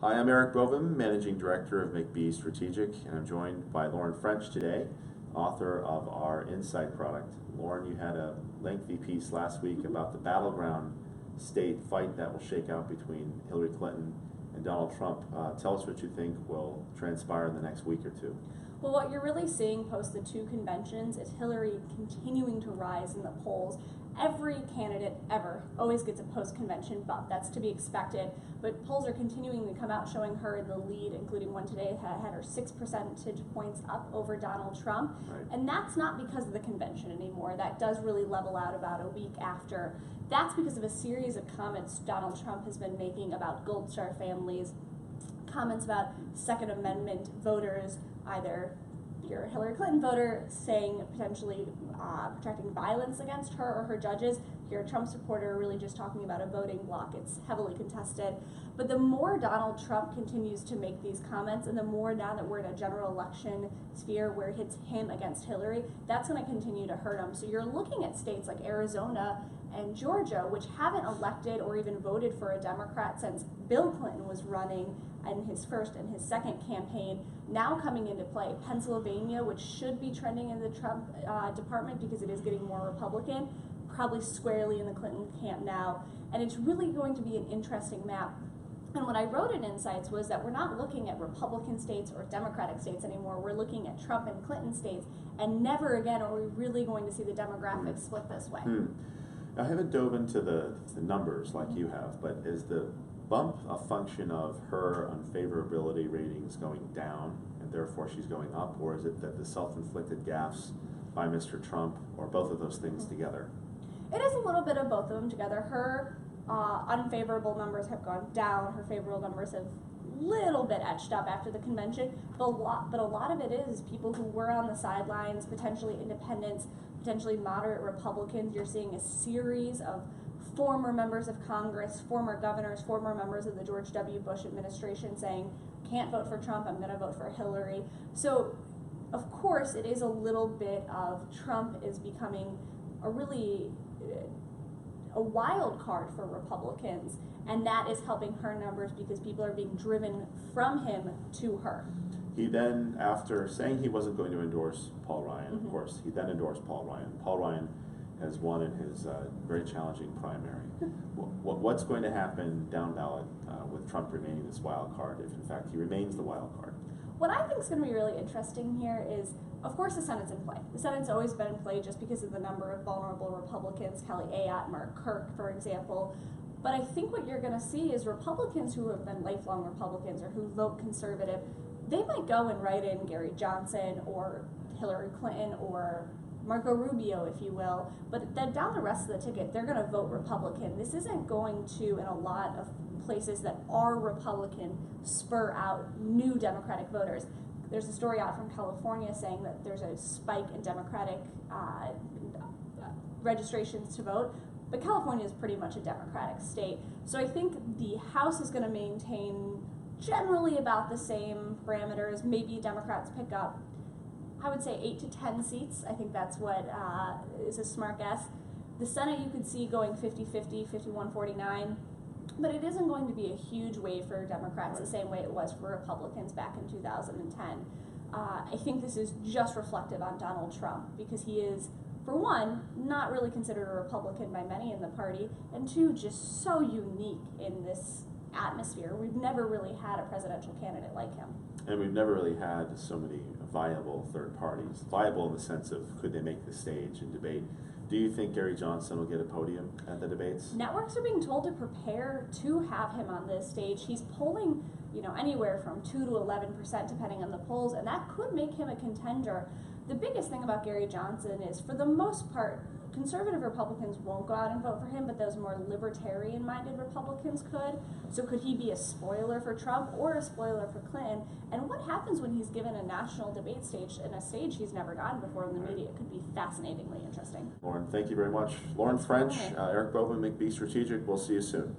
Hi, I'm Eric Bovim, Managing Director of McBee Strategic, and I'm joined by Lauren French today, author of our Insight product. Lauren, you had a lengthy piece last week about the battleground state fight that will shake out between Hillary Clinton and Donald Trump. Tell us what you think will transpire in the next week or two. Well, what you're really seeing post the two conventions is Hillary continuing to rise in the polls. Every candidate ever always gets a post-convention bump. That's to be expected. But polls are continuing to come out showing her in the lead, including one today had her 6 percentage points up over Donald Trump. Right. And that's not because of the convention anymore. That does really level out about a week after. That's because of a series of comments Donald Trump has been making about Gold Star families, comments about Second Amendment voters, either you're a Hillary Clinton voter saying potentially protecting violence against her or her judges, you're a Trump supporter really just talking about a voting bloc. It's heavily contested. But the more Donald Trump continues to make these comments, and the more now that we're in a general election sphere where it hits him against Hillary, that's going to continue to hurt him. So you're looking at states like Arizona and Georgia, which haven't elected or even voted for a Democrat since Bill Clinton was running in his first and his second campaign, now coming into play. Pennsylvania, which should be trending in the Trump department because it is getting more Republican, probably squarely in the Clinton camp now. And it's really going to be an interesting map. And what I wrote in Insights was that we're not looking at Republican states or Democratic states anymore. We're looking at Trump and Clinton states, and never again are we really going to see the demographics split this way. I haven't dove into the numbers like you have, but is the bump a function of her unfavorability ratings going down and therefore she's going up, or is it that the self-inflicted gaffes by Mr. Trump, or both of those things together? It is a little bit of both of them together. Her unfavorable numbers have gone down. Her favorable numbers have little bit etched up after the convention, but a lot of it is people who were on the sidelines, potentially independents, potentially moderate Republicans. You're seeing a series of former members of Congress, former governors, former members of the George W. Bush administration saying, can't vote for Trump, I'm going to vote for Hillary. So, of course, it is a little bit of Trump is becoming a wild card for Republicans, and that is helping her numbers because people are being driven from him to her. He then, after saying he wasn't going to endorse Paul Ryan, of course, he then endorsed Paul Ryan. Paul Ryan has won in his very challenging primary. What's going to happen down ballot with Trump remaining this wild card, if in fact he remains the wild card? What I think is going to be really interesting here is, of course, the Senate's in play. The Senate's always been in play just because of the number of vulnerable Republicans, Kelly Ayotte, Mark Kirk, for example. But I think what you're going to see is Republicans who have been lifelong Republicans or who vote conservative, they might go and write in Gary Johnson or Hillary Clinton or Marco Rubio, if you will, but then down the rest of the ticket, they're going to vote Republican. This isn't going to, in a lot of places that are Republican, spur out new Democratic voters. There's a story out from California saying that there's a spike in Democratic registrations to vote, but California is pretty much a Democratic state. So I think the House is going to maintain generally about the same parameters. Maybe Democrats pick up, I would say, 8 to 10 seats. I think that's what is a smart guess. The Senate you could see going 50-50, 51-49, but it isn't going to be a huge wave for Democrats the same way it was for Republicans back in 2010. I think this is just reflective on Donald Trump because he is, for one, not really considered a Republican by many in the party, and two, just so unique in this atmosphere. We've never really had a presidential candidate like him. And we've never really had so many viable third parties. Viable in the sense of could they make the stage and debate. Do you think Gary Johnson will get a podium at the debates? Networks are being told to prepare to have him on this stage. He's polling, anywhere from 2 to 11% depending on the polls, and that could make him a contender. The biggest thing about Gary Johnson is, for the most part, conservative Republicans won't go out and vote for him, but those more libertarian-minded Republicans could. So could he be a spoiler for Trump or a spoiler for Clinton? And what happens when he's given a national debate stage, and a stage he's never gotten before in the media? It could be fascinatingly interesting. Lauren, thank you very much. Lauren French, Eric Bovim, McBee Strategic. We'll see you soon.